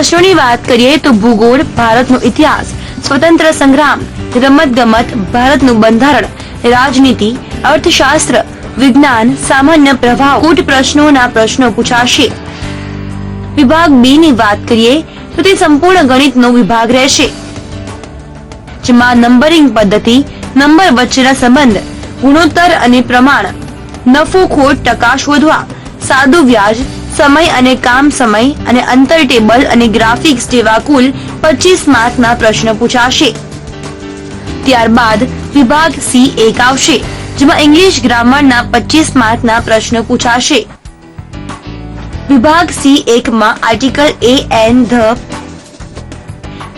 પ્રશ્નોની વાત કરીએ તો ભૂગોળ, ભારતનો ઇતિહાસ, સ્વતંત્ર સંગ્રામ, રમતગમત, ભારતનું બંધારણ, રાજનીતિ, અર્થશાસ્ત્ર, વિજ્ઞાન, સામાન્ય પ્રવાહ, કૂટ પ્રશ્નોના પ્રશ્નો પૂછાશે। વિભાગ બી ની વાત કરીએ તો તે સંપૂર્ણ ગણિતનો વિભાગ રહેશે, જેમાં નંબરિંગ પદ્ધતિ, નંબર વચ્ચેના સંબંધ, ગુણોત્તર અને પ્રમાણ, નફો ખોટ, ટકા શોધવા, સાદું વ્યાજ, સમય અને કામ સમય અને અંતર ટેબલ અને ગ્રાફિક્સ જેવા કુલ 25 માર્કના પ્રશ્નો પૂછાશે। ત્યારબાદ વિભાગ સી 1 આવશે, જેમાં ઇંગ્લિશ ગ્રામરના 25 માર્કના પ્રશ્નો પૂછાશે। વિભાગ સી 1 માં article a and the,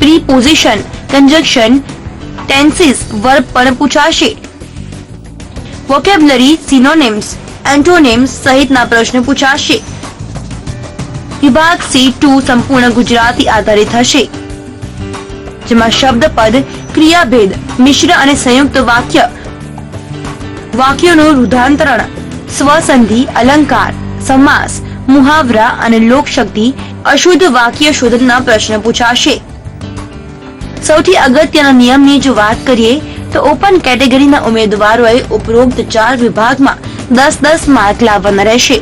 preposition, conjunction, tenses, verb પણ પૂછાશે। વોકેબ્યુલરી, સિનોનિમ્સ, એન્ટોનિમ્સ સહિતના પ્રશ્નો પૂછાશે। વિભાગ સી 2 સંપૂર્ણ ગુજરાતી આધારિત હશે, જેમાં શબ્દપદ, ક્રિયાભેદ, મિશ્ર અને સંયુક્ત વાક્ય, વાક્યોનું રૂઢાંતરણ, સ્વસંધિ, અલંકાર, સમાસ, મુહાવરા અને લોકશક્તિ, અશુદ્ધ વાક્ય શોધના પ્રશ્ન પૂછાશે। સૌથી અગત્યના નિયમની જો વાત કરીએ તો ઓપન કેટેગરીના ઉમેદવારોએ ઉપરોક્ત 4 વિભાગમાં 10-10 માર્ક લાવવાના રહેશે,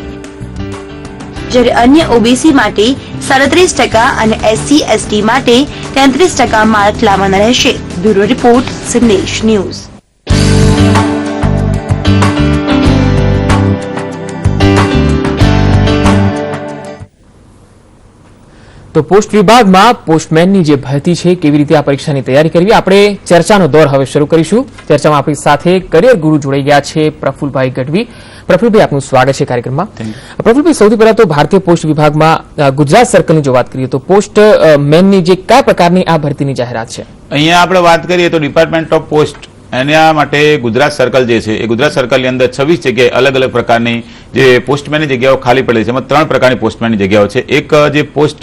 જ્યારે અન્ય ઓબીસી માટે 37% અને SC/ST માટે 33% માર્ક લાવવાના રહેશે। બ્યુરો રિપોર્ટ, સંદેશ ન્યૂઝ। તો પોસ્ટ વિભાગમાં પોસ્ટમેનની જે ભરતી છે કેવી રીતે આ પરીક્ષાની તૈયારી કરવી, આપણે ચર્ચાનો દોર હવે શરૂ કરીશું। ચર્ચામાં આપણી સાથે કરિયર ગુરુ જોડાઈ ગયા છે પ્રફુલભાઈ ગઢવી। પ્રફુલભાઈ, આપનું સ્વાગત છે કાર્યક્રમમાં। પ્રફુલભાઈ, સૌથી પહેલા તો ભારતીય પોસ્ટ વિભાગમાં ગુજરાત સર્કલની જો વાત કરીએ તો પોસ્ટ મેનની જે કયા પ્રકારની આ ભરતીની જાહેરાત છે? અહીંયા આપણે વાત કરીએ તો ડિપાર્ટમેન્ટ ઓફ પોસ્ટ એના માટે ગુજરાત સર્કલ જે છે એ ગુજરાત સર્કલની અંદર 26 જગ્યાએ અલગ અલગ પ્રકારની જે પોસ્ટમેનની જગ્યાઓ ખાલી પડેલી છે, એમાં 3 પ્રકારની પોસ્ટમેનની જગ્યાઓ છે। એક જે પોસ્ટ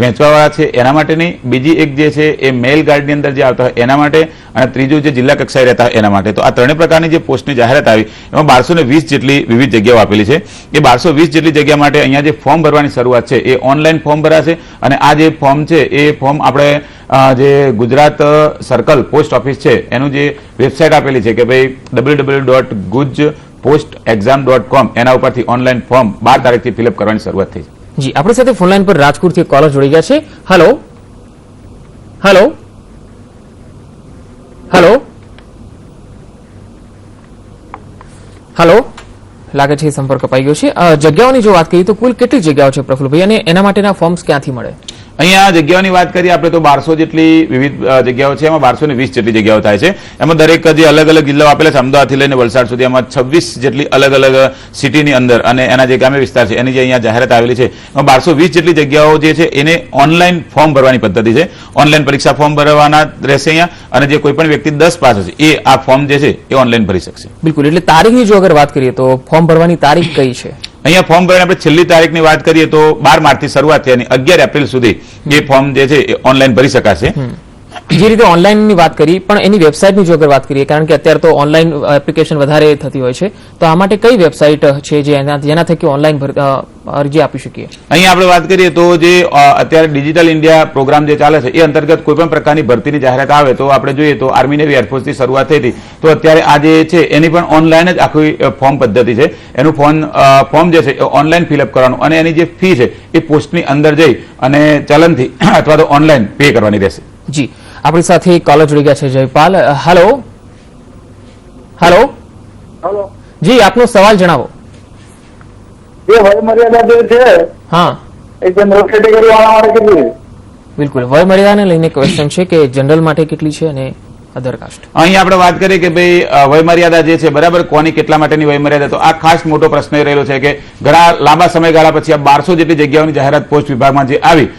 વેચવાવાળા છે એના માટેની, બીજી એક જે છે એ મેલ ગાર્ડની અંદર જે આવતા હોય એના માટે, અને ત્રીજું જે જિલ્લા કક્ષાએ રહેતા હોય એના માટે। તો આ 3 પ્રકારની જે પોસ્ટની જાહેરાત આવી એમાં 1220 જેટલી વિવિધ જગ્યાઓ આપેલી છે। એ 1220 જેટલી જગ્યા માટે અહીંયા જે ફોર્મ ભરવાની શરૂઆત છે એ ઓનલાઈન ફોર્મ ભરાશે, અને આ જે ફોર્મ છે એ ફોર્મ આપણે જે ગુજરાત સર્કલ પોસ્ટ ઓફિસ છે એનું જે વેબસાઇટ આપેલી છે કે ભાઈ www.gujpostexam.com એના ઉપરથી ઓનલાઈન ફોર્મ 12 તારીખથી ફિલઅપ કરવાની શરૂઆત થઈ છે। જી, આપણી સાથે ફોનલાઈન પર રાજકોટથી કોલર જોડી ગયા છે। હેલો હેલો હેલો હેલો, લાગે છે સંપર્ક કપાઈ ગયો છે। જગ્યાઓની જો વાત કરીએ તો કુલ કેટલી જગ્યાઓ છે પ્રફુલભાઈ, અને એના માટેના ફોર્મ્સ ક્યાંથી મળે? અહીંયા જગ્યાઓની વાત કરીએ આપણે તો 1200 જેટલી વિવિધ જગ્યાઓ છે, એમાં 1220 જેટલી જગ્યાઓ થાય છે। એમાં દરેક જે અલગ અલગ જિલ્લાઓ આપેલા છે, અમદાવાદથી લઈને વલસાડ સુધી, એમાં 26 જેટલી અલગ અલગ સિટીની અંદર અને એના જે ગ્રામ્ય વિસ્તાર છે એની જે અહીંયા જાહેરાત આવેલી છે એમાં 1220 જેટલી જગ્યાઓ જે છે એને ઓનલાઈન ફોર્મ ભરવાની પદ્ધતિ છે। ઓનલાઈન પરીક્ષા ફોર્મ ભરવાના રહેશે અહીંયા, અને જે કોઈ પણ વ્યક્તિ 10 પાસ હશે એ આ ફોર્મ જે છે એ ઓનલાઈન ભરી શકશે। બિલકુલ, એટલે તારીખની જો અગર વાત કરીએ તો ફોર્મ ભરવાની તારીખ કઈ છે? અહીંયા ફોર્મ ભરવાની આપણે છેલ્લી તારીખની વાત કરીએ તો 12 માર્ચથી શરૂઆત થઈ અને 11 એપ્રિલ સુધી એ ફોર્મ જે છે એ ઓનલાઈન ભરી શકાશે। જે રીતે ઓનલાઈનની વાત કરી, પણ એની વેબસાઇટની જો અગર વાત કરીએ, કારણ કે અત્યારે તો ઓનલાઈન એપ્લિકેશન વધારે થતી હોય છે, તો આ માટે કઈ વેબસાઇટ છે જેના થકી ઓનલાઈન અરજી આપી શકીએ? અહીંયા આપણે વાત કરીએ તો જે અત્યારે ડિજિટલ ઇન્ડિયા પ્રોગ્રામ જે ચાલે છે એ અંતર્ગત કોઈ પણ પ્રકારની ભરતીની જાહેરાત આવે તો આપણે જોઈએ તો આર્મી નેવી એરફોર્સથી શરૂઆત થઈ હતી, તો અત્યારે આ જે છે એની પણ ઓનલાઈન જ આખી ફોર્મ પદ્ધતિ છે। એનું ફોર્મ જે છે એ ઓનલાઈન ફિલઅપ કરવાનું, અને એની જે ફી છે એ પોસ્ટની અંદર જઈ અને ચલનથી અથવા તો ઓનલાઈન પે કરવાની રહેશે। જી, આપણી સાથે કોલર જોડી ગયા છે જયપાલ। હેલો હેલો હેલો, જી, આપનો સવાલ જણાવો। જે વય મર્યાદા જે છે હા, એ જનરલ કેટેગરી વાળા માટે કેટલી? બિલકુલ, વય મર્યાદાને લઈને ક્વેશ્ચન છે કે જનરલ માટે કેટલી છે અને અધર કાસ્ટ? અહીંયા આપણે વાત કરીએ કે ભાઈ વય મર્યાદા જે છે બરાબર કોની કેટલા માટેની વય મર્યાદા, તો આ ખાસ મોટો પ્રશ્ન રહેલો છે કે ઘણા લાંબા સમયગાળા પછી આ 1200 જેટલી જગ્યાઓની જાહેરાત પોસ્ટ વિભાગમાં જે આવી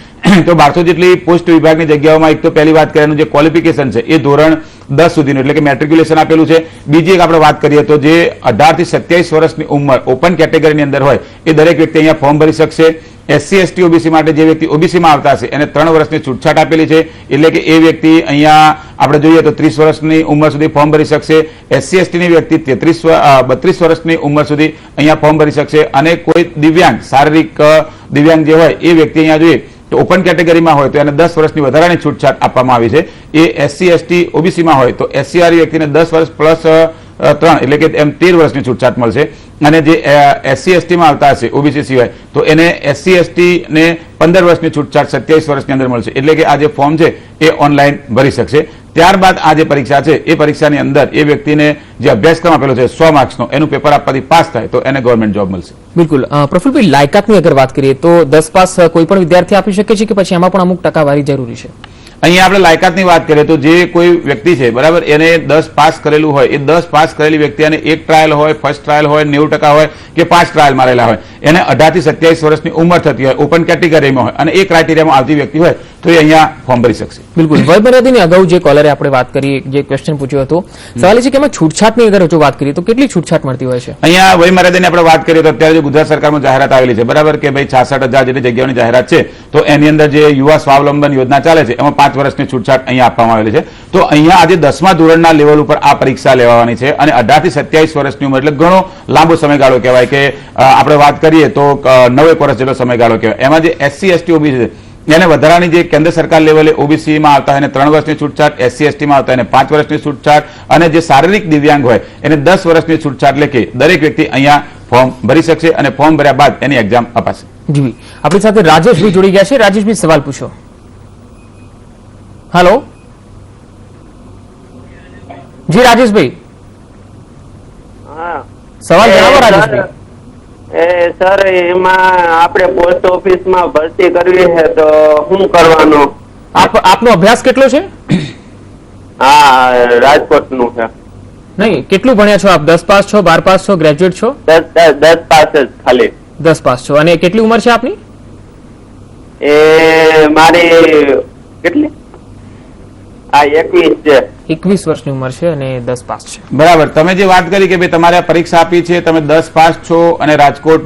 તો 1200 જેટલી પોસ્ટ વિભાગની જગ્યાઓમાં એક તો પહેલી વાત કરીએ જે ક્વોલિફિકેશન છે એ ધોરણ 10 સુધીનું એટલે કે મેટ્રિક્યુલેશન આપેલું છે। બીજી એક આપણે વાત કરીએ તો જે 18 થી 27 વર્ષની ઉંમર ઓપન કેટેગરીની અંદર હોય એ દરેક વ્યક્તિ અહીંયા ફોર્મ ભરી શકશે। SC/ST OBC માટે જે વ્યક્તિ ઓબીસીમાં આવતા હશે એને 3 વર્ષની છૂટછાટ આપેલી છે, એટલે કે એ વ્યક્તિ અહીંયા આપણે જોઈએ તો 30 વર્ષની ઉંમર સુધી ફોર્મ ભરી શકશે। SC/ST ની વ્યક્તિ 32 વર્ષની ઉંમર સુધી અહીંયા ફોર્મ ભરી શકશે, અને કોઈ દિવ્યાંગ શારીરિક દિવ્યાંગ જે હોય એ વ્યક્તિ અહીંયા જોઈએ તો ઓપન કેટેગરીમાં હોય તો એને 10 વર્ષની વધારાની છૂટછાટ આપવામાં આવી છે. એ SC ST OBC માં હોય તો SC વ્યક્તિને 10 વર્ષ પ્લસ 3 એટલે કે એમ 13 વર્ષની છૂટછાટ મળશે. અને જે SC ST માં આવતા હશે OBC સિવાય તો એને SC ST ને 15 વર્ષની છૂટછાટ 27 વર્ષની અંદર મળશે. એટલે કે આ જે ફોર્મ છે એ ઓનલાઈન ભરી શકશે. ત્યારબાદ આ જે પરીક્ષા છે એ પરીક્ષાની અંદર એ વ્યક્તિને જે અભ્યાસક્રમ આપેલો છે 100 માર્ક્સનો એનું પેપર આપવાથી પાસ થાય તો એને ગવર્મેન્ટ જોબ મળશે. બિલકુલ. પ્રફુલભાઈ, લાયકાતની અગર વાત કરીએ તો 10 પાસ કોઈ પણ વિદ્યાર્થી આપી શકે છે કે પછી એમાં પણ અમુક ટકાવારી જરૂરી છે? અહીંયા આપણે લાયકાતની વાત કરીએ તો જે કોઈ વ્યક્તિ છે બરાબર એને 10 પાસ કરેલું હોય એ 10 પાસ કરેલી વ્યક્તિ અને એક ટ્રાયલ હોય, ફર્સ્ટ ટ્રાયલ હોય, 90% હોય કે 5 ટ્રાયલ મારેલા હોય, એને 18 થી 27 વર્ષની ઉંમર થતી હોય, ઓપન કેટેગરીમાં હોય અને એ ક્રાઇટેરિયામાં આવતી વ્યક્તિ હોય તો એ અહીંયા ફોર્મ ભરી શકશે. બિલકુલ. વયમર્યાદાની અગાઉ જે કોલરે આપણે વાત કરી, જે ક્વેશ્ચન પૂછ્યો હતો, સવાલ એ છે કે એમાં છૂટછાટની અગર જો વાત કરીએ તો કેટલી છૂટછાટ મળતી હોય છે? અહીંયા વયમર્યાદાની આપણે વાત કરીએ તો અત્યારે જે ગુજરાત સરકારમાં જાહેરાત આવેલી છે બરાબર કે ભાઈ 66,000 જેટલી જગ્યાઓની જાહેરાત છે તો એની અંદર જે યુવા સ્વાવલંબન યોજના ચાલે છે એમાં 5 વર્ષની છૂટછાટ અહીંયા આપવામાં આવેલી છે. તો અહીંયા આજે 10મા ધોરણના લેવલ ઉપર આ પરીક્ષા લેવાની છે અને 18 થી 27 વર્ષની ઉંમર એટલે ઘણો લાંબો સમયગાળો કહેવાય કે આપણે વાત કરીએ તો 9 વર્ષ જેટલો સમયગાળો કહેવાય. એમાં જે SC ST OBC છે એને વધારાની જે કેન્દ્ર સરકાર લેવલે OBC માં આવતા હોય એને 3 વર્ષની છૂટછાટ, SC ST માં આવતા એને 5 વર્ષની છૂટછાટ અને જે શારીરિક દિવ્યાંગ હોય એને 10 વર્ષની છૂટછાટ લેખે દરેક વ્યક્તિ અહીંયા ફોર્મ ભરી શકશે અને ફોર્મ ભર્યા બાદ એની એક્ઝામ અપાશે. જી, આપણી સાથે રાજેશભાઈ જોડી ગયા છે. રાજેશભાઈ, સવાલ પૂછો. હેલો જી રાજેશભાઈ, સવાલ જણાવો રાજેશભાઈ. સર એમાં આપણે પોસ્ટ ઓફિસમાં ભરતી કરવી છે તો શું કરવાનું? આપનો અભ્યાસ કેટલો છે? હા, રાજકોટ નું છે. નહીં, કેટલું ભણ્યા છો આપ? 10 પાસ છો, 12 પાસ છો, ગ્રેજ્યુએટ છો? 10 પાસ જ ખાલી. 10 પાસ છો. અને કેટલી ઉંમર છે આપની? એ મારી કેટલી? આ 21 છે. 21 વર્ષની ઉંમર છે અને 10 પાસ છે. બરાબર. તમે જે વાત કરી કે ભાઈ તમારે આ પરીક્ષા આપી છે, તમે 10 પાસ છો અને રાજકોટ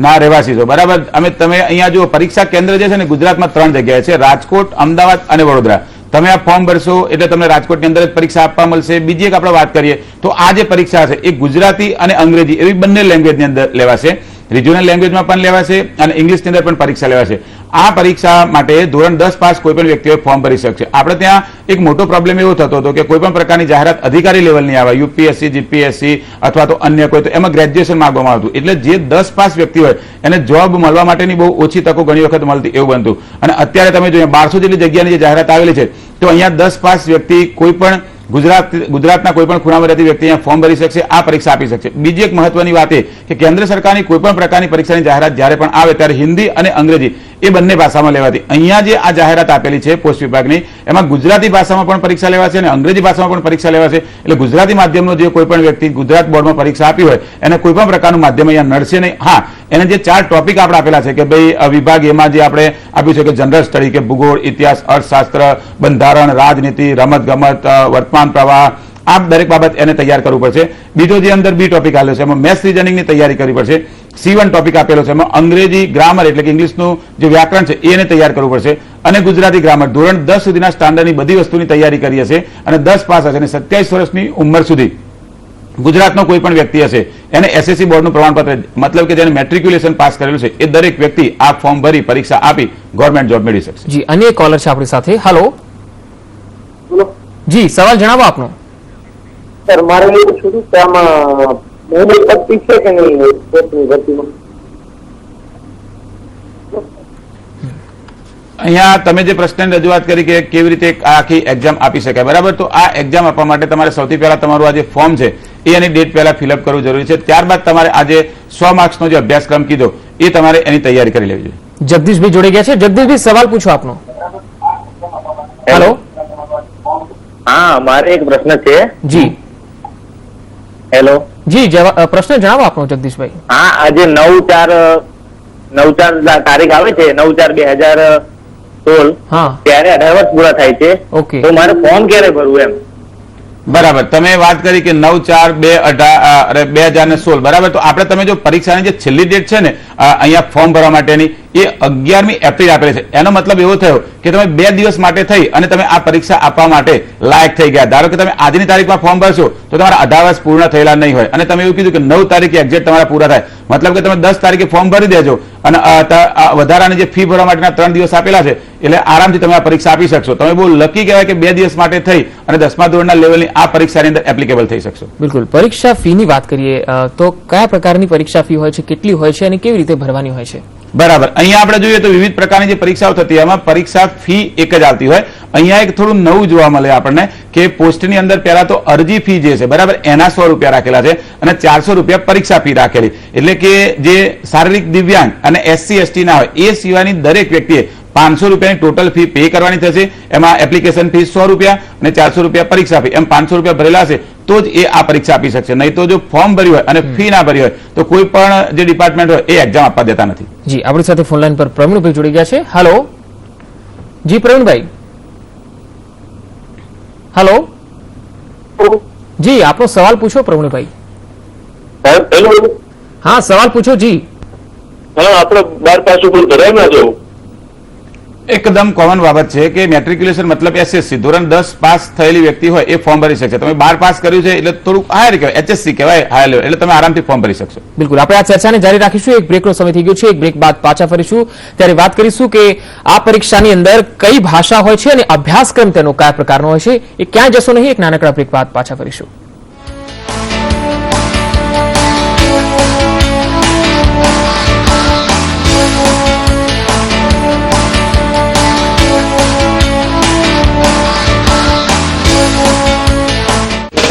ના રહેવાસી છો બરાબર. તમે અહીંયા જો પરીક્ષા કેન્દ્ર જે છે ને ગુજરાતમાં 3 જગ્યાએ છે, રાજકોટ, અમદાવાદ અને વડોદરા. તમે આ ફોર્મ ભરશો એટલે તમને રાજકોટની અંદર જ પરીક્ષા આપવા મળશે. બીજી એક આપણે વાત કરીએ તો આ જે પરીક્ષા છે એ ગુજરાતી અને અંગ્રેજી એવી બંને લેંગ્વેજની અંદર લેવાશે. રિજનલ લેંગ્વેજમાં પણ લેવાશે અને ઇંગ્લિશની અંદર પણ પરીક્ષા લેવાશે. આ પરીક્ષા માટે ધોરણ 10 પાસ કોઈ પણ વ્યક્તિએ ફોર્મ ભરી શકશે. આપણે ત્યાં એક મોટો પ્રોબ્લેમ એવો થતો હતો કે કોઈ પણ પ્રકારની જાહેરાત અધિકારી લેવલની આવે, UPSC, GPSC અથવા તો અન્ય કોઈ, તો એમાં ગ્રેજ્યુએશન માંગવામાં આવતું. એટલે જે 10 પાસ વ્યક્તિ હોય એને જોબ મળવા માટેની બહુ ઓછી તકો ઘણી વખત મળતી એવું બનતું. અને અત્યારે તમે જોઈએ 1200 જેટલી જગ્યાની જે જાહેરાત આવેલી છે તો અહીંયા 10 પાસ વ્યક્તિ કોઈ પણ ગુજરાતના કોઈ પણ ખૂણામાં રહેતી વ્યક્તિ અહીંયા ફોર્મ ભરી શકશે, આ પરીક્ષા આપી શકશે. બીજી એક મહત્વની વાત એ કે કેન્દ્ર સરકારની કોઈ પણ પ્રકારની પરીક્ષાની જાહેરાત જ્યારે પણ આવે ત્યારે હિન્દી અને અંગ્રેજી એ બંને ભાષામાં લેવાતી. અહીંયા જે આ જાહેરાત આપેલી છે પોસ્ટ વિભાગની એમાં ગુજરાતી ભાષામાં પણ પરીક્ષા લેવાશે અને અંગ્રેજી ભાષામાં પણ પરીક્ષા લેવાશે. એટલે ગુજરાતી માધ્યમનો જે કોઈ પણ વ્યક્તિ ગુજરાત બોર્ડમાં પરીક્ષા આપી હોય એને કોઈ પણ પ્રકારનું માધ્યમ અહીંયા નડશે નહીં. હા, એને જે 4 ટોપિક આપણે આપેલા છે કે ભાઈ વિભાગ એમાં જે આપણે આપ્યું છે કે જનરલ સ્ટડી કે ભૂગોળ, ઇતિહાસ, અર્થશાસ્ત્ર, બંધારણ, રાજનીતિ, રમત ગમત, વર્તમાન પ્રવાહ, આ દરેક બાબત એને તૈયાર કરવું પડશે. બીજો જે અંદર બી ટોપિક આવેલો છે એમાં મેથ્સ રીઝનિંગની તૈયારી કરવી પડશે. C1 ટોપિક આપેલો છે એમાં અંગ્રેજી ગ્રામર એટલે કે ઇંગ્લિશનું જે વ્યાકરણ છે એને તૈયાર કરવું પડશે અને ગુજરાતી ગ્રામર ધોરણ 10 સુધીના સ્ટાન્ડર્ડની બધી વસ્તુની તૈયારી કરી હશે અને 10 પાસ હશે અને 27 વર્ષની ઉંમર સુધી ગુજરાતનો કોઈ પણ વ્યક્તિ હશે એને SSC બોર્ડનું પ્રમાણપત્ર મતલબ કે જેને મેટ્રિક્યુલેશન પાસ કરેલું છે એ દરેક વ્યક્તિ આ ફોર્મ ભરી પરીક્ષા આપી ગવર્મેન્ટ જોબ મેળવી શકશે. જી, અન્ય કોલર છે આપણી સાથે. હેલો જી, સવાલ જણાવો આપનો. સર મારે એવું પૂછવું કે આમાં મહિને પટ્ટી છે કે નહીં પોસ્ટની ભરતીમાં? અહીંયા તમે જે પ્રશ્ન રજૂઆત કરી કે કેવી રીતે આખી એક્ઝામ આપી શકાય બરાબર, તો આ એક્ઝામ આપવા માટે તમારે સૌથી પહેલા તમારું આ જે ફોર્મ છે એ એની ડેટ પહેલા ફિલઅપ કરવું જરૂરી છે. ત્યારબાદ તમારે આ જે 100 માર્ક્સનો જે અભ્યાસક્રમ કીધો એ તમારે એની તૈયારી કરી લેવી જોઈએ. જગદીશભાઈ જોડે ગયા છે. જગદીશભાઈ, સવાલ પૂછો આપનો. હેલો હા, મારે એક પ્રશ્ન છે. જી. હેલો જી, પ્રશ્ન જણાવો આપનો જગદીશભાઈ. હા, આજે 9/4 તારીખ આવે છે, 9/4/2016 હા, ત્યારે 18 વર્ષ પૂરા થાય છે. ઓકે. તો મારે ફોર્મ ક્યારે ભરવું એમ? બરાબર. તમે વાત કરી કે 9/4/2016 બરાબર, તો આપણે તમે જો પરીક્ષાની જે છેલ્લી ડેટ છે ને અહીંયા ફોર્મ ભરવા માટેની એ 11મી એપ્રિલ આપેલી છે. એનો મતલબ એવો થયો કે તમે 2 દિવસ માટે થઈ અને તમે આ પરીક્ષા આપવા માટે લાયક થઈ ગયા. ધારો કે તમે આજની તારીખમાં ફોર્મ ભરશો તો તમારા 18 વર્ષ પૂર્ણ થયેલા નહીં હોય અને તમે એવું કીધું કે 9 તારીખે એક્ઝેક્ટ તમારા પૂરા થાય, મતલબ કે તમે 10 તારીખે ફોર્મ ભરી દેજો અને વધારાની જે ફી ભરવા માટેના 3 દિવસ આપેલા છે એટલે આરામથી તમે આ પરીક્ષા આપી શકશો. તમે બહુ લકી કહેવાય કે 2 દિવસ માટે થઈ અને 10મા ધોરણના લેવલની આ પરીક્ષાની અંદર એપ્લિકેબલ થઈ શકશો. બિલકુલ. પરીક્ષા ફીની વાત કરીએ તો કયા પ્રકારની પરીક્ષા ફી હોય છે, કેટલી હોય છે અને કેવી રીતે ભરવાની હોય છે? બરાબર. અહીંયા આપણે જોઈએ તો વિવિધ પ્રકારની જે પરીક્ષાઓ થતી એમાં પરીક્ષા ફી એક જ આવતી હોય. અહીંયા એક થોડું નવું જોવા મળે આપણને કે પોસ્ટની અંદર પહેલા તો અરજી ફી જે છે બરાબર એના 100 રૂપિયા રાખેલા છે અને 400 રૂપિયા પરીક્ષા ફી રાખેલી. એટલે કે જે શારીરિક દિવ્યાંગ અને SC ST ના હોય એ સિવાયની દરેક વ્યક્તિએ 500 રૂપિયાની ટોટલ ફી પે કરવાની થશે. એમાં એપ્લિકેશન ફી 100 રૂપિયા અને 400 રૂપિયા પરીક્ષા ફી, એમ 500 રૂપિયા ભરેલા હશે તો જ એ આ પરીક્ષા આપી શકશે. નહીં તો જો ફોર્મ ભર્યું હોય અને ફી ના ભરી હોય તો કોઈ પણ જે ડિપાર્ટમેન્ટ હોય એ એક્ઝામ આપવા દેતા નથી. જી, આપણી સાથે ફોન લાઈન પર પ્રવીણભાઈ જોડી ગયા છે. હેલો જી પ્રવીણભાઈ. હેલો જી, આપનો સવાલ પૂછો પ્રવીણભાઈ. હેલો, હા સવાલ પૂછો જી. હા, આપણે 12 પાસ ઉપર ભરાય ના જવું. એકદમ કોમન બાબત છે કે મેટ્રિક્યુલેશન મતલબ SSC ધોરણ 10 પાસ થયેલી વ્યક્તિ હોય એ ફોર્મ ભરી શકશે. તમે 12 પાસ કર્યું છે એટલે થોડુંક હાયર કહેવાય, HSC કહેવાય હાયર લેવલ, એટલે તમે આરામથી ફોર્મ ભરી શકશો. બિલકુલ. આપણે આ ચર્ચાને જારી રાખીશું. એક બ્રેકનો સમય થઈ ગયો છે. એક બ્રેક બાદ પાછા ફરીશું ત્યારે વાત કરીશું કે આ પરીક્ષાની અંદર કઈ ભાષા હોય છે અને અભ્યાસક્રમ તેનો કયા પ્રકારનો હોય છે. એ ક્યાં જશો નહીં. એક નાનકડા બ્રેક બાદ પાછા ફરીશું.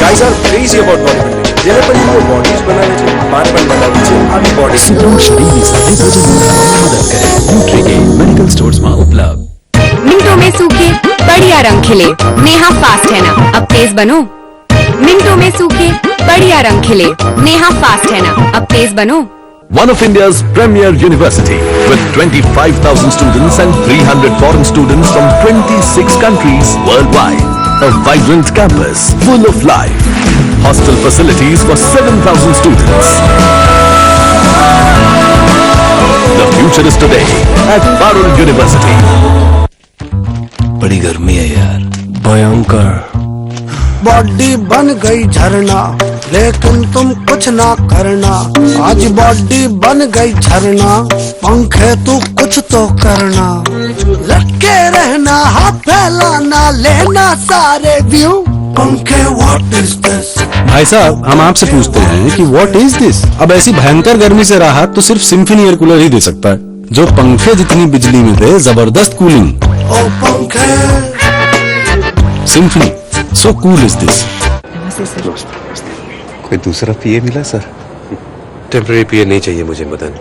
Guys are crazy about bodybuilding. જેને પણ એવો બોડીઝ બનાવે છે, પાન પણ બનાવે છે, આવી બોડી સુગમ શરીરની સાથે વજન વધારવામાં મદદ કરે. ન્યુટ્રીગે મેડિકલ સ્ટોર્સમાં ઉપલબ્ધ. मिनटों में सूखे बढ़िया रंग खिले, नेहा फास्ट है ना अब तेज बनो. मिनटों में सूखे बढ़िया रंग खिले, नेहा फास्ट है ना अब तेज बनो. One of India's premier university with 25,000 students and 300 foreign students from 26 countries worldwide. A vibrant campus full of life. Hostel facilities for 7,000 students. The future is today at Parul University. बड़ी गर्मी है यार. भयंकर. Body बन गई झरना लेकिन तुम कुछ ना करना. आज बॉडी बन गई झरना, पंखे तू कुछ तो करना. लटके रहना, हाथ फैलाना, लेना सारे व्यू. पंखे व्हाट इज दिस? भाई साहब, हम आपसे पूछते हैं कि व्हाट इज दिस? अब ऐसी भयंकर गर्मी से राहत तो सिर्फ सिम्फनी एयर कूलर ही दे सकता है, जो पंखे जितनी बिजली में दे जबरदस्त कूलिंग. ओ पंखे. Symphony, so cool is this. कोई दूसरा पीए मिला सर? टेम्पररी पीए नहीं चाहिए मुझे मदन.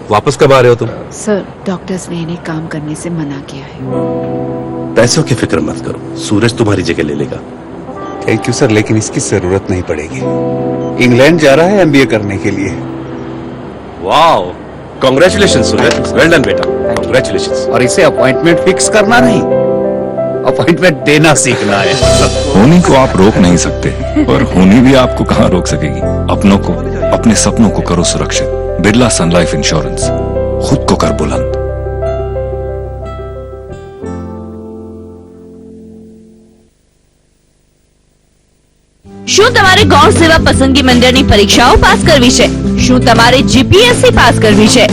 वापस कब आ रहे हो तुम? सर, डॉक्टर्स ने इन्हें काम करने से मना किया है. पैसों की फिक्र मत करो, सूरज तुम्हारी जगह ले लेगा. थैंक यू सर, लेकिन इसकी जरूरत नहीं पड़ेगी. इंग्लैंड जा रहा है एमबीए करने के लिए. वाओ, कांग्रेचुलेशंस सूरज, वेल डन बेटा, कांग्रेचुलेशंस. और इसे अपॉइंटमेंट फिक्स करना नहीं, अपॉइंटमेंट देना सीखना है. होनी को आप रोक नहीं सकते और होनी भी आपको कहाँ रोक सकेगी. अपनों को, अपने सपनों को करो सुरक्षित. बिरला सन लाइफ इंश्योरेंस, खुद को कर बुलंद. શું તમારે ગૌણ સેવા પસંદગી મંડળની પરીક્ષાઓ પાસ કરવી છે? શું તમારે જીપીએસસી પાસ કરવી છે?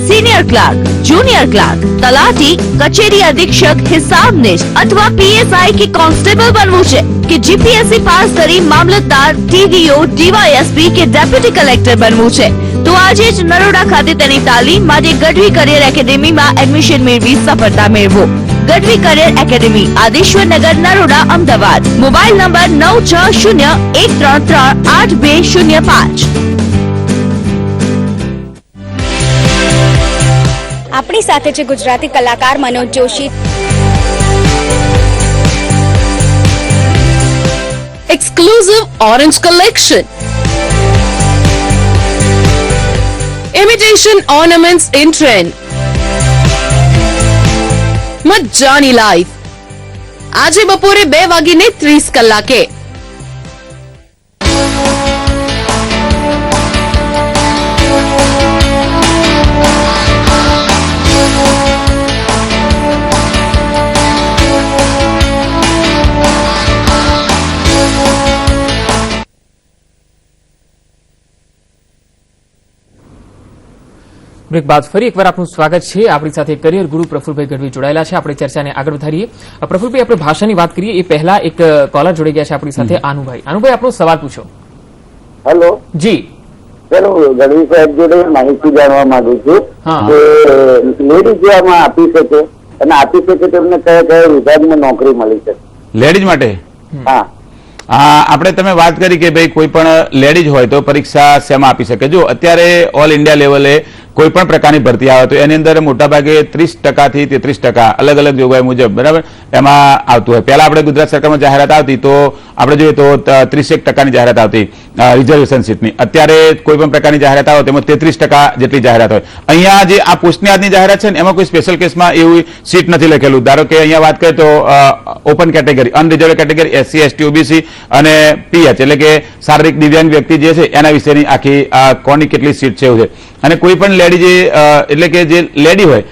સિનિયર ક્લાર્ક, જુનિયર ક્લાર્ક, તલાટી, કચેરી અધિક્ષક, હિસાબનીશ અથવા પીએસઆઈ કે કોન્સ્ટેબલ બનવું છે કે જીપીએસસી પાસ કરી મામલતદાર, ટીડીઓ, ડીવાયએસપી કે ડેપ્યુટી કલેક્ટર બનવું છે તો આજે જ નરોડા ખાતે તેની તાલીમ માટે ગઢવી કરિયર એકેડેમીમાં એડમિશન મેળવી સફળતા મેળવો. ગઢવી કરિયર એકેડેમી, આદેશ્વર નગર, નરોડા, અમદાવાદ. Mobile number 9601338205. આપણી સાથે છે ગુજરાતી કલાકાર Manoj Joshi. Exclusive orange collection. Imitation ornaments in trend. મજાની લાઈફ. આજે બપોરે 2:30 કલાકે. બ્રેક બાદ ફરી એકવાર આપનું સ્વાગત છે. આપણી સાથે કરિયર ગુરુ પ્રફુલભાઈ ગઢવી જોડાયેલા છે. આપણે ચર્ચાને આગળ વધારીએ. પ્રફુલભાઈ, આપણે ભાષાની વાત કરીએ એ પહેલા એક કોલર જોડાઈ ગયા છે આપણી સાથે, આનુભાઈ. આનુભાઈ, આપનો સવાલ પૂછો. હેલો જી. ચલો, ગઢવી સાહેબ જોડે માહિતી જાણવા માંગુ છું કે લેડીઝ જે આમાં આપી શકે અને આપી શકે તેમને કયા કયા વિભાગમાં નોકરી મળી શકે? લેડીઝ માટે હા, આપણે તમે વાત કરી કે ભાઈ કોઈ પણ લેડીઝ હોય તો પરીક્ષા શેમાં આપી શકે. જો અત્યારે ઓલ ઇન્ડિયા લેવલે કોઈ પણ પ્રકારની ભરતી આવે તો એની અંદર મોટાભાગે 30% થી 33% અલગ અલગ જોગવાઈ મુજબ બરાબર એમાં આવતું હોય. પહેલા આપણે ગુજરાત સરકારમાં જાહેરાત આવતી તો આપણે જોઈએ તો 30% ની જાહેરાત આવતી રિઝર્વેશન સીટની. અત્યારે કોઈ પણ પ્રકારની જાહેરાત આવે તેમાં 33% જેટલી જાહેરાત હોય. અહીંયા જે આ પોસ્ટની આજની જાહેરાત છે ને એમાં કોઈ સ્પેશિયલ કેસમાં એવું સીટ નથી લખેલું. ધારો કે અહીંયા વાત કરીએ તો open category, unreserved category, SC ST OBC અને PH એટલે કે શારીરિક દિવ્યાંગ વ્યક્તિ જે છે એના વિશેની આખી કોની કેટલી સીટ છે એવું છે. અને કોઈ પણ લેડી એટલે કે જે લેડી હોય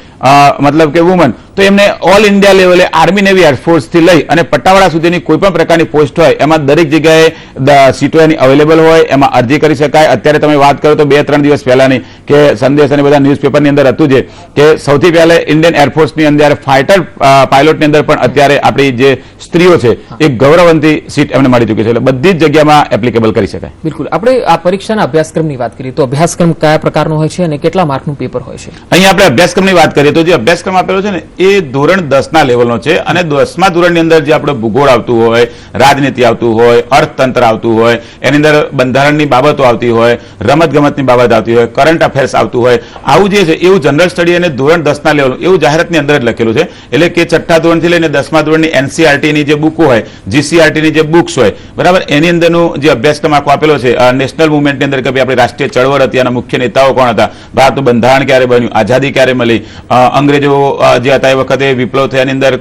મતલબ કે વુમન તો એમને ઓલ ઇન્ડિયા લેવલે આર્મી નેવી એરફોર્સ થી લઈ અને પટ્ટાવાળા સુધીની કોઈ પણ પ્રકારની પોસ્ટ હોય એમાં દરેક જગ્યાએ સીટો એની અવેલેબલ હોય, એમાં અરજી કરી શકાય. અત્યારે તમે વાત કરો તો 2-3 દિવસ પહેલાની કે સંદેશ અને બધા ન્યૂઝપેપરની અંદર હતું જે કે સૌથી પહેલા ઇન્ડિયન એરફોર્સની અંદર ફાઇટર પાયલોટની અંદર પણ અત્યારે આપણી જે સ્ત્રીઓ છે એક ગૌરવવંતી સીટ એમને મળી ચૂકી છે. એટલે બધી જ જગ્યામાં એપ્લિકેબલ કરી શકાય. બિલકુલ. આપણે આ પરીક્ષાના અભ્યાસક્રમની વાત કરીએ તો અભ્યાસક્રમ કયા પ્રકારનો હોય છે અને કેટલા માર્કનું પેપર હોય છે? અહીંયા આપણે અભ્યાસક્રમની વાત કરીએ તો જે અભ્યાસક્રમ આપેલો છે ને એ ધોરણ 10ના લેવલનો છે અને 10મા ધોરણની અંદર જે આપણે ભૂગોળ આવતું હોય, રાજનીતિ આવતું હોય, અર્થતંત્ર આવતું હોય, એની અંદર બંધારણની બાબતો આવતી હોય, રમતગમતની બાબત આવતી હોય, કરંટ અફેર્સ આવતું હોય, આવું જે છે એવું જનરલ સ્ટડી અને ધોરણ 10ના લેવલ એવું જાહેરાતની અંદર જ લખેલું છે. એટલે કે 6થા ધોરણથી લઈને 10મા ધોરણની NCERT ની જે બુકો હોય, GCERT ની જે બુક્સ હોય બરાબર એની અંદરનું જે અભ્યાસક્રમ આખો આપેલો છે નેશનલ મુવમેન્ટની અંદર કે ભાઈ આપણી રાષ્ટ્રીય ચળવળ હતી અને મુખ્ય નેતાઓ કોણ હતા, ભારતનું બંધારણ ક્યારે બન્યું, આઝાદી ક્યારે મળી, અંગ્રેજો જે હતા એ વખતે વિપ્લવ થયા એની અંદર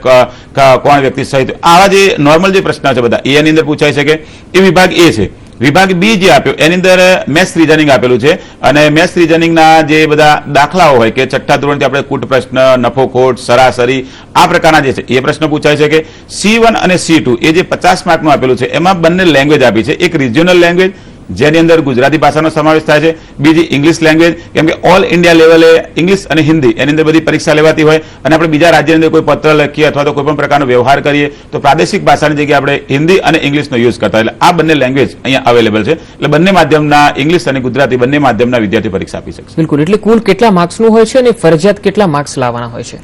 કોણ વ્યક્તિ શહીદ, આવા જે નોર્મલ જે પ્રશ્ન છે બધા એની અંદર પૂછાઈ શકે. એ વિભાગ A છે. વિભાગ B જે આપ્યો એની અંદર મેથ્સ રીઝનિંગ આપેલું છે અને મેથ્સ રીઝનિંગના જે બધા દાખલાઓ હોય કે 6થા ધોરણથી આપણે કૂટ પ્રશ્ન, નફો ખોટ, સરાસરી આ પ્રકારના જે છે એ પ્રશ્ન પૂછાઈ શકે. C1 અને C2 એ જે 50 માર્કનું આપેલું છે એમાં બંને લેંગ્વેજ આપી છે. એક રિજિયોનલ લેંગ્વેજ જેની અંદર ગુજરાતી ભાષાનો સમાવેશ થાય છે, બીજી ઇંગ્લિશ લેંગ્વેજ કેમ કે ઓલ ઇન્ડિયા લેવલે ઇંગ્લિશ અને હિન્દી એની અંદર બધી પરીક્ષા લેવાતી હોય અને આપણે બીજા રાજ્યની અંદર કોઈ પત્ર લખીએ અથવા તો કોઈ પણ પ્રકારનો વ્યવહાર કરીએ તો પ્રાદેશિક ભાષાની જગ્યાએ આપણે હિન્દી અને ઇંગ્લિશનો યુઝ કરતા એટલે આ બંને લેંગ્વેજ અહીંયા અવેલેબલ છે. એટલે બંને માધ્યમના ઇંગ્લિશ અને ગુજરાતી બંને માધ્યમના વિદ્યાર્થી પરીક્ષા આપી શકશે. બિલકુલ. એટલે કુલ કેટલા માર્ક્સનું હોય છે અને ફરજિયાત કેટલા માર્ક્સ લાવવાના હોય છે?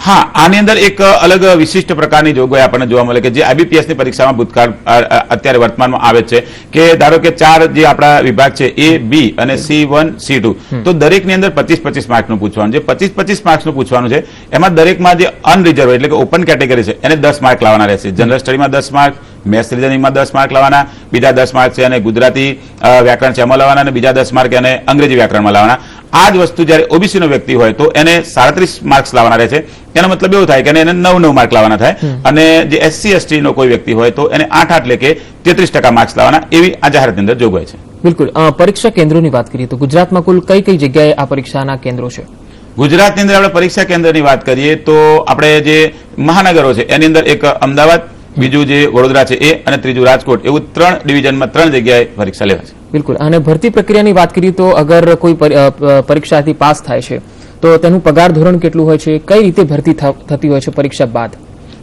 હા, આની અંદર એક અલગ વિશિષ્ટ પ્રકારની જોગવાઈ આપણને જોવા મળે કે જે IBPS ની પરીક્ષામાં ભૂતકાળ અત્યારે વર્તમાનમાં આવે છે કે ધારો કે 4 જે આપણા વિભાગ છે A, B અને C1, C2 તો દરેકની અંદર 25-25 માર્કનું પૂછવાનું છે. 25-25 માર્ક્સનું પૂછવાનું છે. એમાં દરેકમાં જે અનરિઝર્વ એટલે કે ઓપન કેટેગરી છે એને 10 માર્ક લાવવાના રહેશે. જનરલ સ્ટડીમાં 10 માર્ક, મેથ્સ રીઝનિંગમાં 10 માર્ક લાવવાના, બીજા 10 માર્ક છે અને ગુજરાતી વ્યાકરણ છે એમાં લાવવાના અને બીજા 10 માર્ક એને અંગ્રેજી વ્યાકરણમાં લાવવાના. આ જ વસ્તુ જ્યારે OBC નો વ્યક્તિ હોય તો એને 37 માર્ક્સ લાવવાના રહે છે. એનો મતલબ એવું થાય કે એને 9 માર્ક લાવવાના થાય અને જે SC ST નો કોઈ વ્યક્તિ હોય તો એને 8 એટલે કે 33% માર્ક્સ લાવવાના એવી આ જાહેરાતની અંદર જોગવાઈ છે. બિલકુલ. પરીક્ષા કેન્દ્રોની વાત કરીએ તો ગુજરાતમાં કુલ કઈ કઈ જગ્યાએ આ પરીક્ષાના કેન્દ્રો છે? ગુજરાતની અંદર આપણે પરીક્ષા કેન્દ્રની વાત કરીએ તો આપણે જે મહાનગરો છે એની અંદર એક અમદાવાદ, બીજું જે વડોદરા છે એ અને ત્રીજું રાજકોટ એવું 3 ડિવિઝનમાં 3 જગ્યાએ પરીક્ષા લેવાય છે. બિલકુલ. અને ભરતી પ્રક્રિયાની વાત કરીએ તો અગર કોઈ પરીક્ષાથી પાસ થાય છે તો તેનું પગાર ધોરણ કેટલું હોય છે, કઈ રીતે ભરતી થતી હોય છે પરીક્ષા બાદ?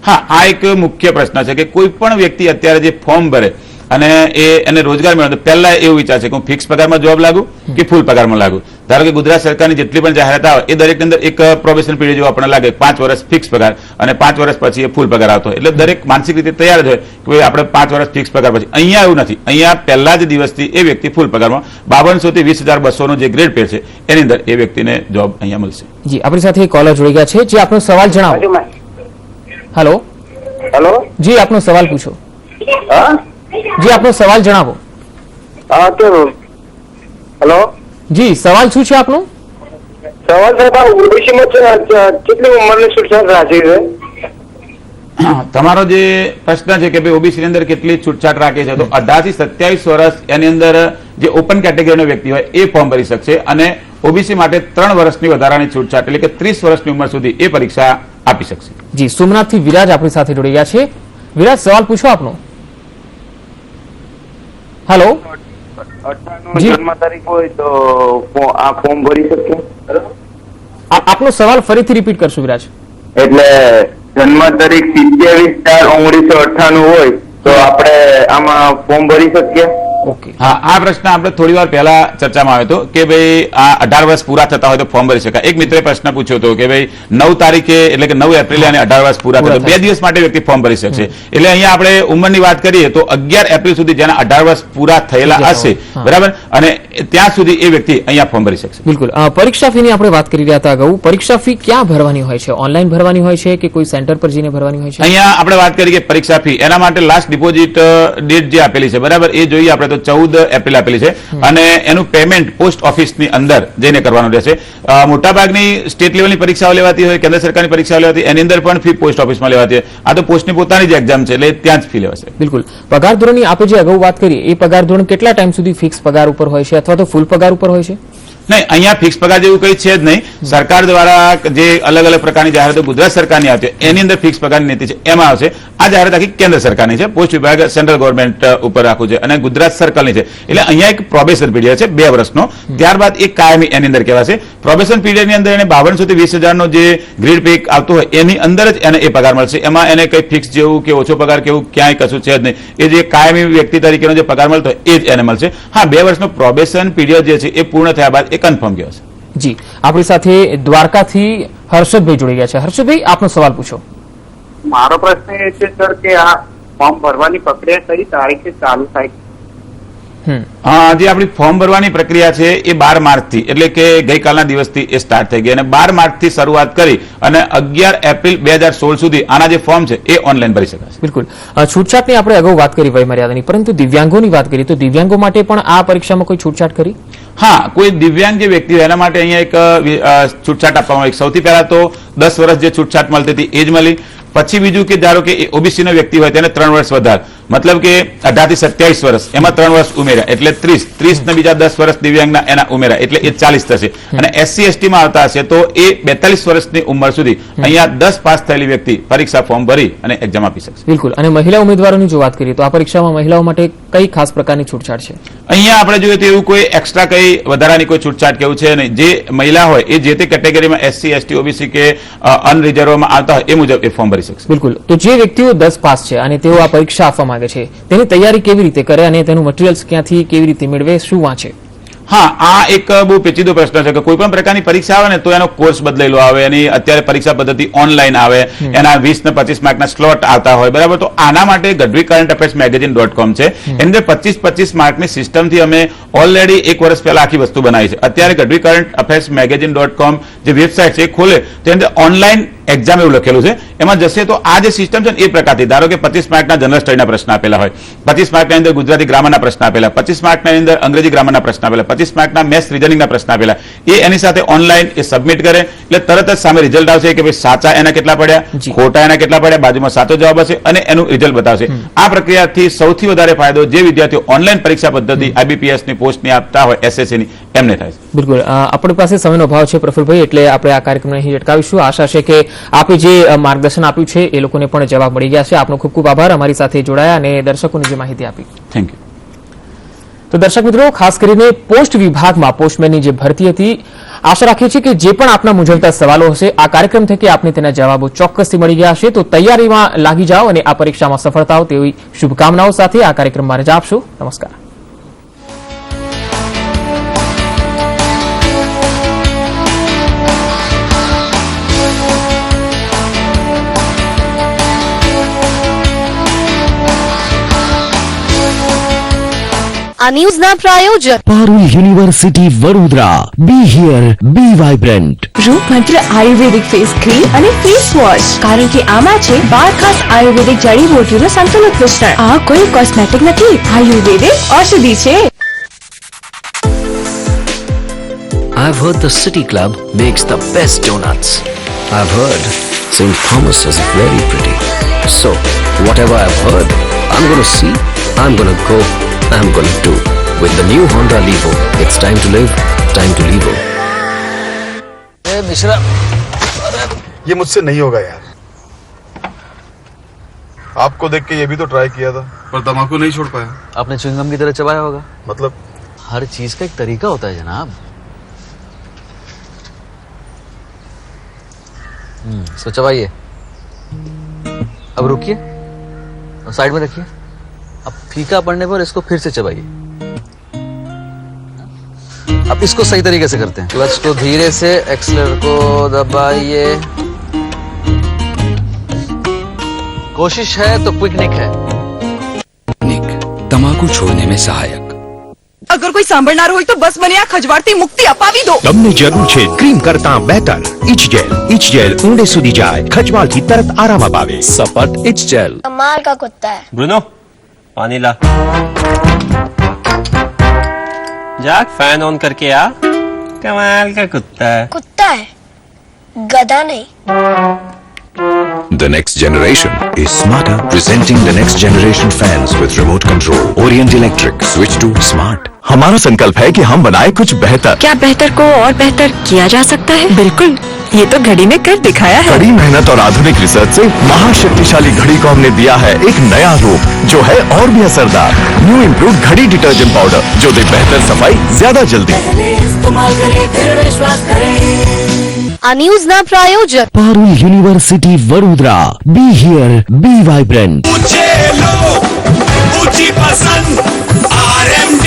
હા, આ એક મુખ્ય પ્રશ્ન છે કે કોઈ પણ વ્યક્તિ અત્યારે જે ફોર્મ ભરે અને એને રોજગાર મેળવે પહેલા એવું વિચારશે કે હું ફિક્સ પગારમાં જોબ લાગુ કે ફૂલ પગારમાં લાગુ. ધારો કે ગુજરાત સરકારની જેટલી પણ જાહેરાત આવે એ દરેકની અંદર એક પ્રોબેશન પીરિયડ જેવું આપણને લાગે 5 વર્ષ ફિક્સ પગાર અને 5 વર્ષ પછી એ ફૂલ પગાર આવતો હોય. એટલે દરેક માનસિક રીતે તૈયાર જ હોય કે આપણે 5 વર્ષ ફિક્સ પગાર પછી. અહીંયા એવું નથી. અહીંયા પહેલા જ દિવસથી એ વ્યક્તિ ફૂલ પગારમાં 5200 થી 20,200 નો જે ગ્રેડ પે છે એની અંદર એ વ્યક્તિને જોબ અહીંયા મળશે. જી, આપણી સાથે કોલર જોડી ગયા છે. જે આપનો સવાલ જણાવો. હેલો હેલો જી, આપનો સવાલ પૂછો. જી, આપનો સવાલ જણાવો. હેલો જી, સવાલ શું છે આપનો? સવાલ સાહેબ ઓબીસીમાં કેટલી ઉંમરની છૂટછાટ રાખી છે? તમારો જે પ્રશ્ન છે કે ભાઈ OBC ની અંદર કેટલી છૂટછાટ રાખે છે તો 18 થી 27 વર્ષ એની અંદર જે ઓપન કેટેગરીનો વ્યક્તિ હોય એ ફોર્મ ભરી શકશે અને OBC માટે 3 વર્ષની વધારાની છૂટછાટ એટલે કે 30 વર્ષની ઉંમર સુધી એ પરીક્ષા આપી શકશે. જી, સોમનાથથી વિરાજ આપણી સાથે જોડી ગયા છે. વિરાજ, સવાલ પૂછો આપનો. હેલો. 18 જન્મ તારીખ હોય તો આ ફોર્મ ભરી શકીએ? આપનો સવાલ ફરીથી રિપીટ કરશો વિરાજ. એટલે જન્મ તારીખ 27/4/1998 હોય તો આપણે આમાં ફોર્મ ભરી શકીએ? ઓકે. હા, આ પ્રશ્ન આપણે થોડી વાર પહેલા ચર્ચામાં આવ્યો હતો કે ભાઈ આ 18 વર્ષ પૂરા થતા હોય તો ફોર્મ ભરી શકાય. એક મિત્રે પ્રશ્ન પૂછ્યો હતો કે ભાઈ 9 તારીખે એટલે કે 9 એપ્રિલે અને 18 વર્ષ પૂરા થતા 2 દિવસ માટે વ્યક્તિ ફોર્મ ભરી શકશે. એટલે અહીંયા આપણે ઉંમરની વાત કરીએ તો 11 એપ્રિલ સુધી જેના 18 વર્ષ પૂરા થયેલા હશે, બરાબર, અને ત્યાં સુધી એ વ્યક્તિ અહીંયા ફોર્મ ભરી શકશે. બિલકુલ. પરીક્ષા ફીની આપણે વાત કરી રહ્યા હતા અગાઉ. પરીક્ષા ફી ક્યાં ભરવાની હોય છે? ઓનલાઈન ભરવાની હોય છે કે કોઈ સેન્ટર પર જઈને ભરવાની હોય છે? અહીંયા આપણે વાત કરીએ કે પરીક્ષા ફી, એના માટે લાસ્ટ ડિપોઝિટ ડેટ જે આપેલી છે, બરાબર, એ જોઈએ આપણે તો 14 એપ્રિલ આપેલી છે અને એનું પેમેન્ટ પોસ્ટ ઓફિસની અંદર જઈને કરવાનું રહેશે. મોટાભાગની સ્ટેટ લેવલની પરીક્ષાઓ લેવાતી હોય, કેન્દ્ર સરકારની પરીક્ષાઓ લેવાતી, એની અંદર પણ ફી પોસ્ટ ઓફિસમાં લેવાતી હોય. આ તો પોસ્ટની પોતાની જ એક્ઝામ છે એટલે ત્યાં જ ફી લેવાશે. બિલકુલ. પગાર ધોરણની આપણે જે અગાઉ વાત કરી એ પગાર ધોરણ કેટલા ટાઈમ સુધી ફિક્સ પગાર ઉપર હોય છે અથવા તો ફૂલ પગાર ઉપર હોય છે? નહીં, અહીંયા ફિક્સ પગાર જેવું કંઈ છે જ નહીં. સરકાર દ્વારા જે અલગ અલગ પ્રકારની જાહેરાતો ગુજરાત સરકારની આવતી હોય એની અંદર ફિક્સ પગારની નીતિ છે, એમાં આવશે. આ જાહેરાત આખી કેન્દ્ર સરકારની છે, પોસ્ટ વિભાગ સેન્ટ્રલ ગવર્મેન્ટ ઉપર રાખવું છે અને ગુજરાત સર્કલની છે. એટલે અહીંયા એક પ્રોબેશન પીરિયડ છે 2 વર્ષનો, ત્યારબાદ એક કાયમી એની અંદર કહેવાશે. પ્રોબેશન પીરિયડની અંદર એને 5200 થી 20,000નો જે ગ્રેડ પે આવતો હોય એની અંદર જ એને એ પગાર મળશે. એમાં એને કંઈ ફિક્સ જેવું કે ઓછો પગાર કેવું ક્યાંય કશું છે જ નહીં. એ જે કાયમી વ્યક્તિ તરીકેનો જે પગાર મળતો હોય એ જ એને મળશે. હા, 2 વર્ષનો પ્રોબેશન પીરિયડ જે છે એ પૂર્ણ થયા બાદ એ કન્ફર્મ કહેવાશે. જી, આપણી સાથે દ્વારકાથી હર્ષદભાઈ જોડી ગયા છે. હર્ષદભાઈ, આપનો સવાલ પૂછો. મારો પ્રશ્ન એ છે સર કે આ ફોર્મ ભરવાની પ્રક્રિયા કઈ તારીખે ચાલુ થાય? જે આપણી ફોર્મ ભરવાની પ્રક્રિયા છે એ 12 માર્ચથી એટલે કે ગઈકાલના દિવસથી એ સ્ટાર્ટ થઈ ગઈ અને 12 માર્ચથી શરૂઆત કરી અને 11 એપ્રિલ 2016 સુધી આના જે ફોર્મ છે એ ઓનલાઈન ભરી શકાશે. બિલકુલ. છૂટછાટની આપણે અગાઉ વાત કરી વયમર્યાદાની, પરંતુ દિવ્યાંગોની વાત કરીએ તો દિવ્યાંગો માટે પણ આ પરીક્ષામાં કોઈ છૂટછાટ કરી? હા, કોઈ દિવ્યાંગ જે વ્યક્તિ હોય એના માટે અહીંયા એક છૂટછાટ આપવામાં આવી. સૌથી પહેલા તો 10 વર્ષ જે છૂટછાટ મળતી હતી એ જ મળી. પછી બીજું કે ધારો કે ઓબીસી નો વ્યક્તિ હોય તેને 3 વર્ષ વધારે, મતલબ કે 18 થી 27 વર્ષ, એમાં 3 વર્ષ ઉમેર્યા એટલે 30 ને બીજા 10 વર્ષ દિવ્યાંગના એના ઉમેર્યા એટલે એ 40 થશે. અને એસસી એસટી માં આવતા હશે તો એ 42 વર્ષની ઉંમર સુધી અહીંયા 10 પાસ થયેલી વ્યક્તિ પરીક્ષા ફોર્મ ભરી અને એક્ઝામ આપી શકશે. બિલકુલ. અને મહિલા ઉમેદવારોની જો વાત કરીએ તો આ પરીક્ષામાં મહિલાઓ માટે કઈ ખાસ પ્રકારની છૂટછાટ છે? અહીંયા આપણે જોઈએ તો એવું કોઈ એક્સ્ટ્રા કઈ વધારાની કોઈ છૂટછાટ કેવું છે નહીં. જે મહિલા હોય એ જે તે કેટેગરીમાં એસસી એસટી ઓબીસી કે અનરિઝર્વમાં આવતા હોય એ મુજબ એ ફોર્મ ભરી શકશે. બિલકુલ. તો જે વ્યક્તિઓ 10 પાસ છે અને તેઓ આ પરીક્ષા આપવા માંગે છે તેની તૈયારી કેવી રીતે કરે અને તેનું મટીરીયલ્સ ક્યાંથી કેવી રીતે મેળવે, શું વાંચે? હા, આ એક બહુ પેચીદો પ્રશ્ન છે કે કોઈ પણ પ્રકારની પરીક્ષા આવે ને તો એનો કોર્સ બદલેલો આવે, એની અત્યારે પરીક્ષા પદ્ધતિ ઓનલાઈન આવે, એના 20 ને 25 માર્કના સ્લોટ આવતા હોય, બરાબર. તો આના માટે ગઢવી કરંટ અફેર્સ magazine.com છે, એની અંદર 25 માર્કની સિસ્ટમથી અમે ઓલરેડી 1 વર્ષ પહેલા આખી વસ્તુ બનાવી છે. અત્યારે ગઢવી કરંટ અફેર્સ magazine.com જે વેબસાઇટ છે એ ખોલે તો એની અંદર ઓનલાઈન એક્ઝામ એવું લખેલું છે, એમાં જશે તો આ જે સિસ્ટમ છે ને એ પ્રકારથી ધારો કે 25 માર્કના જનરલ સ્ટડીના પ્રશ્ન આપેલા હોય, 25 માર્કના અંદર ગુજરાતી ગ્રામરના પ્રશ્ન આપેલા, 25 માર્કના અંદર અંગ્રેજી ગ્રામરના પ્રશ્ન આપેલા, 25 માર્કના મેથ્સ રીઝનિંગના પ્રશ્ન આપેલા, એ એની સાથે ઓનલાઈન એ સબમિટ કરે એટલે તરત જ સામે રિઝલ્ટ આવશે કે ભાઈ સાચા એના કેટલા પડ્યા, ખોટા એના કેટલા પડ્યા, બાજુમાં સાચો જવાબ હશે અને એનું રિઝલ્ટ બતાવશે. આ પ્રક્રિયાથી સૌથી વધારે ફાયદો જે વિદ્યાર્થીઓ ઓનલાઈન પરીક્ષા પદ્ધતિ આઈબીપીએસની પોસ્ટની આપતા હોય એસએસસીની એમને થાય છે. બિલકુલ. આપણી પાસે સમયનો અભાવ છે પ્રફુલભાઈ, એટલે આપણે આ કાર્યક્રમને અહીં અટકાવીશું. આશા છે કે આપે જે માર્ગદર્શન આપ્યું છે એ લોકોને પણ જવાબ મળી ગયા છે. આપનો ખૂબ ખૂબ આભાર અમારી સાથે જોડાયા અને દર્શકોને જે માહિતી આપી. Thank you. તો દર્શક મિત્રો, ખાસ કરીને પોસ્ટ વિભાગમાં પોસ્ટમેનની જે ભરતી હતી, આશા રાખીએ છીએ કે જે પણ આપના મૂંઝવતા સવાલો હશે આ કાર્યક્રમ થકી આપને તેના જવાબો ચોક્કસથી મળી ગયા હશે. તો તૈયારીમાં લાગી જાઓ અને આ પરીક્ષામાં સફળ થાઓ તેવી શુભકામનાઓ સાથે આ કાર્યક્રમમાં રજા આપશો. નમસ્કાર. આ ન્યૂઝના પ્રાયોજક Parul university Vadodara. Be here, be vibrant. Roopmantra ayurvedic face cream અને ફેસ વોશ, કારણ કે આમાં છે 12 ખાસ આયુર્વેદિક જડીબુટ્ટીનું સંતુલિત મિશ્રણ. આ કોઈ કોસ્મેટિક નથી, આયુર્વેદિક ઔષધિ છે. I've heard the City Club makes the best donuts. I've heard St. Thomas is very pretty. So, whatever I've heard, I'm gonna see, I'm gonna go, I'm gonna do. With the new Honda Levo, it's time to live, time to Levo. ए मिश्रा, ये मुझसे नहीं होगा यार. आपको देख के ये भी तो ट्राई किया था पर तम्बाकू नहीं छोड़ पाया. आपने च्युइंगम की तरह चबाया होगा. मतलब हर चीज का एक तरीका होता है जनाब. इसको चबाइए। अब रुकिए और साइड में रखिए। अब फीका पड़ने पर इसको फिर से चबाइए। अब इसको सही तरीके से करते हैं। क्लच को धीरे से, एक्सीलरेटर को दबाइए। कोशिश है तो क्विक निक है। तमाकू छोड़ने में सहायक। अगर कोई सांभळनार હોય તો બસ મને આ ખજવાળથી મુક્તિ અપાવી દો। તમને જરૂર છે ક્રીમ કરતા બેહતર ઇચ જેલ ઊંડે સુધી જાય, ખજવાળથી તરત આરામ અપાવે। सपट इच जेल। कमाल का कुत्ता है। ब्रूनो पानी ला। जाक फैन ऑन करके आ। कमाल का कुत्ता है। कुत्ता है, गधा नहीं। The next generation is smarter. Presenting the next generation fans with remote control. Orient Electric. Switch to smart. हमारा संकल्प है कि हम बनाए कुछ बेहतर। क्या बेहतर को और बेहतर किया जा सकता है? बिल्कुल, ये तो घड़ी ने कर दिखाया है। कड़ी मेहनत और आधुनिक रिसर्च से महाशक्तिशाली घड़ी को हमने दिया है एक नया रूप जो है और भी असरदार। न्यू इम्प्रूव घड़ी डिटर्जेंट पाउडर जो दे बेहतर सफाई ज्यादा जल्दी। आ न्यूज ना प्रायोजक Parul university Vadodara. Be here, be vibrant. ऊंचे लोग, ऊंची पसंद, RMD।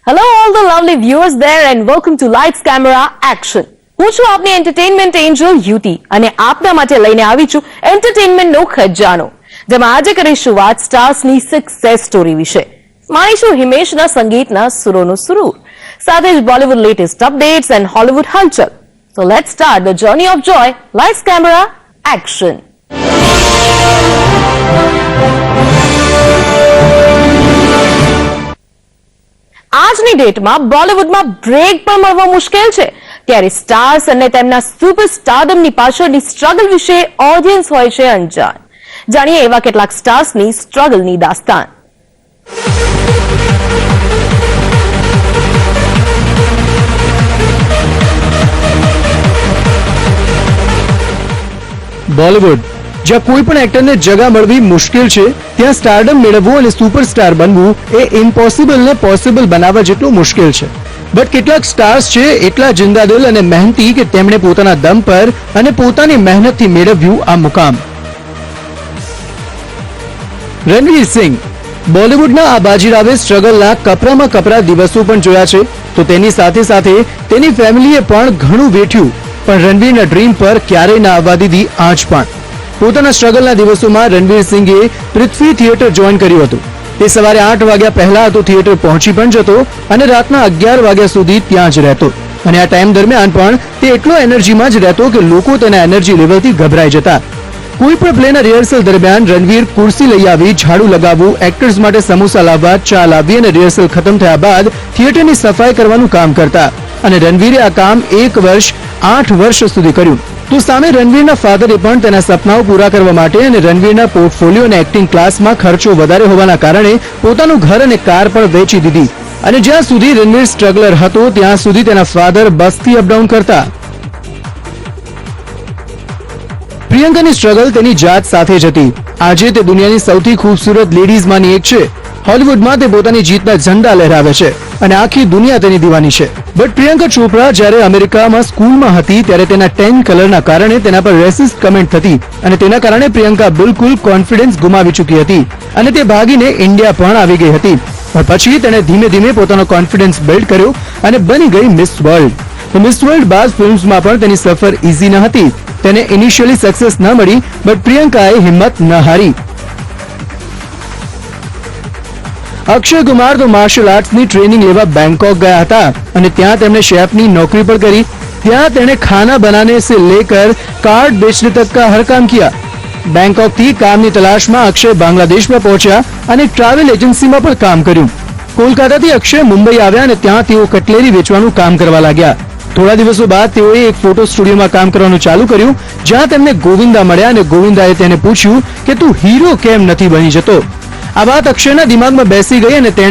Hello all the lovely viewers there and welcome to Lights Camera Action. હું છું આપની એન્ટરટેનમેન્ટ એન્જલ યુટી અને આપના માટે લઈને આવી છું એન્ટરટેનમેન્ટનો ખજાનો, જેમાં આજે કરીશું વાત સ્ટાર્સની સક્સેસ સ્ટોરી વિશે. માણીશું હિમેશના સંગીતના સુરોનો સુરૂર, સાથે જ Bollywood latest updates and Hollywood હલચલ. So let's start the journey of joy. Lights Camera Action. આજની ડેટમાં બોલિવૂડમાં બ્રેક પણ મળવો મુશ્કેલ છે, ત્યારે સ્ટાર્સ અને તેમના સુપરસ્ટારડમની પાછળની સ્ટ્રગલ વિશે ઓડિયન્સ હોય છે અંજાન. જાણીએ એવા કેટલાક સ્ટાર્સની સ્ટ્રગલની દાસ્તાન. બોલિવૂડ, જ્યાં કોઈ પણ એક્ટરને જગા મળવી મુશ્કેલ છે, ત્યાં સ્ટારડમ મેળવવું અને સુપરસ્ટાર બનવું એ ઇમ્પોસિબલને પોસિબલ બનાવવા જેટલું મુશ્કેલ છે. બટ કેટલાક સ્ટાર્સ છે એટલા જિંદાદિલ અને મહેનતી કે તેમણે પોતાના દમ પર અને પોતાની મહેનતથી મેળવ્યું આ મુકામ. રણવીર સિંહ, બોલિવૂડના આ બાજીરાવે સ્ટ્રગલના કપરામાં કપરા દિવસો પણ જોયા છે, તો તેની સાથે સાથે તેની ફેમિલીએ પણ ઘણું વેઠ્યું, પણ રણવીરના ડ્રીમ પર ક્યારેય ના આવવા દીધી આંચ પણ. પોતાના સ્ટ્રગલના દિવસોમાં રણવીર સિંઘે પૃથ્વી થિયેટર જોઈન કર્યું હતું. તે સવારે 8 વાગ્યા પહેલા તો થિયેટર પહોંચી પણ જતો અને રાતના 11 વાગ્યા સુધી ત્યાં જ રહેતો. અને આ ટાઈમ દરમિયાન પણ તે એટલો એનર્જીમાં જ રહેતો કે લોકો તેના એનર્જી લેવલથી ગભરાઈ જતા. કોઈ પણ પ્લેના રિહર્સલ દરમિયાન રણવીર ખુરશી લઈ આવી, ઝાડુ લગાવવું, એક્ટર્સ માટે સમોસા લાવવા, ચા લાવવી અને રિહર્સલ ખતમ થયા બાદ થિયેટરની સફાઈ કરવાનું કામ કરતા. અને રણવીરે આ કામ 1 વર્ષ 8 વર્ષ સુધી કર્યું. તો સામે રણવીરના ફાધરે પણ તેના સપનાઓ પૂરા કરવા માટે અને રણવીરના પોર્ટફોલિયો અને એક્ટિંગ ક્લાસમાં ખર્ચો વધારે હોવાના કારણે પોતાનું ઘર અને કાર પણ વેચી દીધી. અને જ્યાં સુધી રણવીર સ્ટ્રગલર હતો ત્યાં સુધી તેના ફાધર બસથી અપડાઉન કરતા. પ્રિયંકાની સ્ટ્રગલ તેની જાત સાથે જ હતી. આજે તે દુનિયાની સૌથી ખૂબસૂરત લેડીઝમાંની એક છે. હોલિવૂડમાં તે પોતાની જીતના ઝંડા લહેરાવે છે અને આખી દુનિયા તેની દીવાની છે. બટ પ્રિયંકા ચોપરા જ્યારે અમેરિકામાં સ્કૂલમાં હતી ત્યારે તેના 10 કલરના કારણે તેના પર રેસિસ્ટ કમેન્ટ થતી અને તેના કારણે પ્રિયંકા બિલકુલ કોન્ફિડન્સ ગુમાવી ચૂકી હતી અને તે ભાગીને ઇન્ડિયા પણ આવી ગઈ હતી. પણ પછી તેણે ધીમે ધીમે પોતાનો કોન્ફિડન્સ બિલ્ડ કર્યો અને બની ગઈ મિસ વર્લ્ડ. તો મિસ વર્લ્ડ બાદ ફિલ્મ્સમાં પણ તેની સફર ઇઝી ન હતી. તેને ઇનિશિયલી સક્સેસ ન મળી, બટ પ્રિયંકાએ હિંમત ન હારી. અક્ષય કુમાર તો માર્શલ આર્ટ્સની ટ્રેનિંગ લેવા બેંકોક ગયા હતા અને ત્યાં તેમણે શેફની નોકરી પણ કરી. ત્યાં તેણે ખાના બનાने से लेकर कार्ड बेचने तक का हर काम किया. બેંકોકથી કામની તલાશમાં અક્ષય બાંગ્લાદેશમાં પહોંચ્યા અને ટ્રાવેલ એજન્સીમાં પણ કામ કર્યું. કોલકાતાથી અક્ષય મુંબઈ આવ્યા અને ત્યાં તેઓ કટલેરી વેચવાનું કામ કરવા લાગ્યા. થોડા દિવસો બાદ તેઓએ એક ફોટો સ્ટુડિયોમાં કામ કરવાનું ચાલુ કર્યું, જ્યાં તેમને ગોવિંદા મળ્યા અને ગોવિંદાએ તેને પૂછ્યું કે તું હીરો કેમ નથી બની જતો. આ વાત અક્ષયના દિમાગમાં બેસી ગઈ અને તેણે